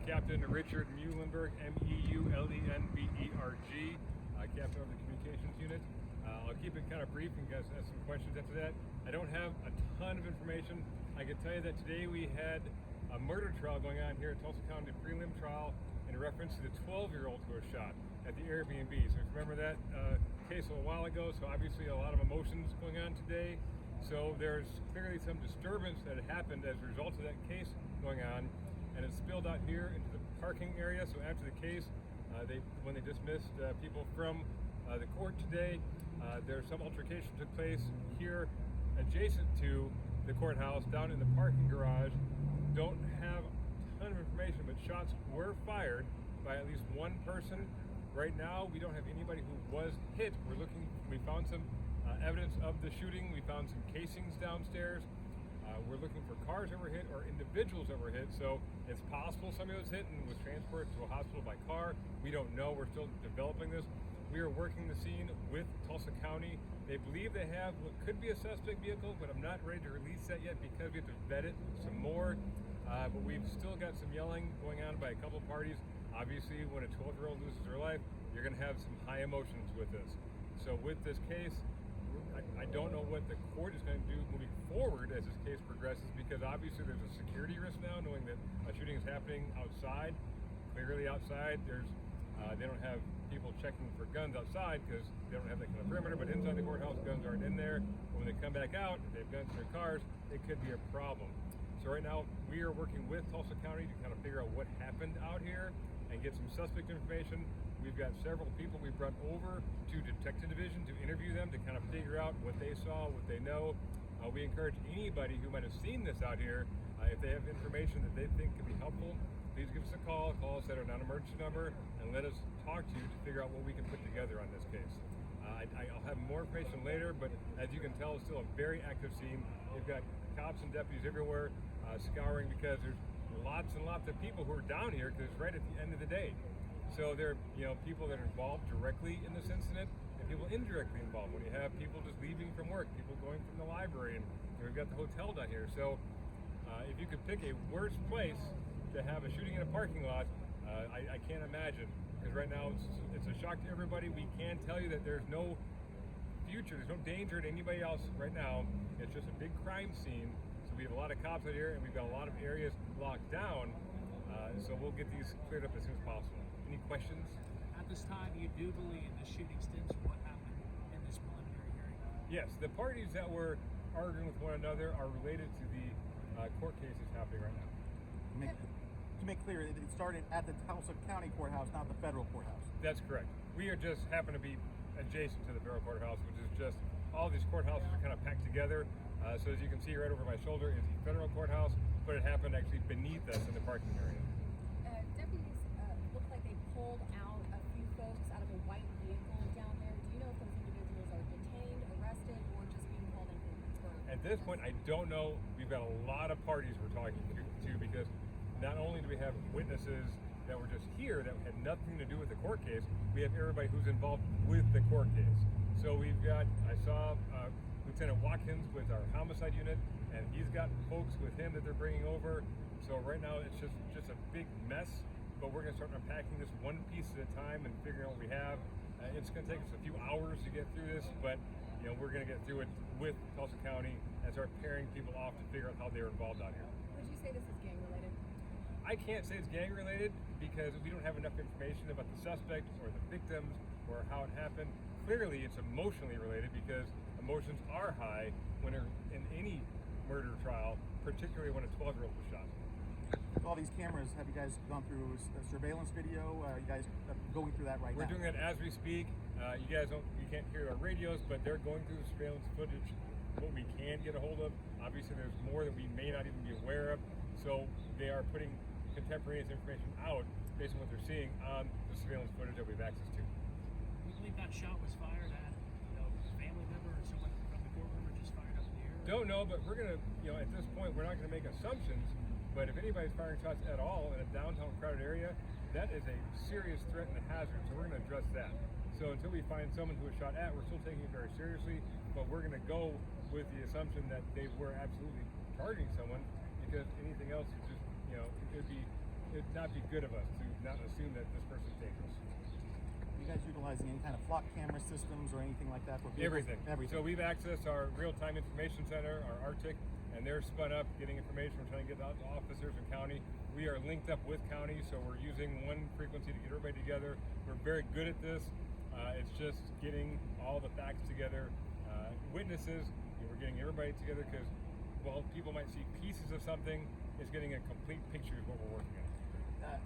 Captain Richard Meulenberg, Meulenberg, Captain of the Communications Unit. I'll keep it kind of brief and guys ask some questions after that. I don't have a ton of information. I can tell you that today we had a murder trial going on here at Tulsa County, prelim trial in reference to the 12-year-old who was shot at the Airbnb. So remember that case a while ago, so obviously a lot of emotions going on today. So there's clearly some disturbance that happened as a result of that case going on, and it spilled out here into the parking area. So after the case, when they dismissed people from the court today, there's some altercation took place here adjacent to the courthouse down in the parking garage. Don't have a ton of information, but shots were fired by at least one person. Right now, we don't have anybody who was hit. We found some evidence of the shooting. We found some casings downstairs. We're looking for cars that were hit or individuals that were hit. So it's possible somebody was hit and was transported to a hospital by car. We don't know. We're still developing this. We are working the scene with Tulsa County. They believe they have what could be a suspect vehicle, but I'm not ready to release that yet because we have to vet it some more. But we've still got some yelling going on by a couple parties. Obviously, when a 12-year-old loses her life, you're going to have some high emotions with this. So with this case, I don't know what the court is going to do moving forward as this case progresses, because obviously there's a security risk now, knowing that a shooting is happening outside. Clearly outside, they don't have people checking for guns outside because they don't have that kind of perimeter, but inside the courthouse, guns aren't in there. When they come back out, if they have guns in their cars, it could be a problem. So right now, we are working with Tulsa County to kind of figure out what happened out here and get some suspect information. We've got several people we brought over to Detective Division to interview them to kind of figure out what they saw, what they know. We encourage anybody who might have seen this out here, if they have information that they think could be helpful, please give us a call. Call us at our non-emergency number and let us talk to you to figure out what we can put together on this case. I'll have more information later, but as you can tell, it's still a very active scene. We've got cops and deputies everywhere scouring because there's lots and lots of people who are down here because it's right at the end of the day. So there are people that are involved directly in this incident and people indirectly involved. When you have people just leaving from work, people going from the library, and we've got the hotel down here. So if you could pick a worse place to have a shooting in a parking lot, I can't imagine, because right now it's a shock to everybody. We can tell you that there's no future, there's no danger to anybody else right now. It's just a big crime scene. So we have a lot of cops out here and we've got a lot of areas locked down. So we'll get these cleared up as soon as possible. Any questions? At this time, you do believe the shooting stems from what happened in this preliminary hearing? Yes, the parties that were arguing with one another are related to the court cases happening right now. To make clear, it started at the Tulsa County Courthouse, not the federal courthouse. That's correct. We are just happen to be adjacent to the federal courthouse, which is just all these courthouses are kind of packed together. So as you can see right over my shoulder is the federal courthouse, but it happened actually beneath us in the parking area. Deputies look like they pulled out a few folks out of a white vehicle down there. Do you know if those individuals are detained, arrested, or just being called in for? At this point, I don't know. We've got a lot of parties we're talking to because not only do we have witnesses that were just here that had nothing to do with the court case, we have everybody who's involved with the court case. So we've got, I saw Lieutenant Watkins with our homicide unit, and he's got folks with him that they're bringing over. So right now it's just a big mess, but we're gonna start unpacking this one piece at a time and figuring out what we have. It's gonna take us a few hours to get through this, but we're gonna get through it with Tulsa County and start pairing people off to figure out how they're involved out here. Would you say this is gang related? I can't say it's gang related because we don't have enough information about the suspect or the victims or how it happened. Clearly it's emotionally related because emotions are high when they're in any murder trial, particularly when a 12-year-old was shot. With all these cameras, have you guys gone through a surveillance video? You guys are going through that right now? We're doing that as we speak. You can't hear our radios, but they're going through the surveillance footage, what we can get a hold of. Obviously there's more that we may not even be aware of. So they are putting contemporaneous information out based on what they're seeing on the surveillance footage that we have access to. You believe that shot was fired at a family member or someone from the courtroom, or just fired up in the air? Don't know, but we're gonna, at this point, we're not gonna make assumptions. But if anybody's firing shots at all in a downtown crowded area, that is a serious threat and a hazard. So we're gonna address that. So until we find someone who was shot at, we're still taking it very seriously. But we're gonna go with the assumption that they were absolutely targeting someone, because anything else is just, it could be it'd not be good of us to not assume that this person's dangerous. Are you guys utilizing any kind of flock camera systems or anything like that? For vehicles? Everything. Everything. So we've accessed our real-time information center, our RTIC, and they're spun up getting information. We're trying to get out to officers in county. We are linked up with county, so we're using one frequency to get everybody together. We're very good at this. It's just getting all the facts together. Witnesses, we're getting everybody together because while people might see pieces of something, it's getting a complete picture of what we're working on.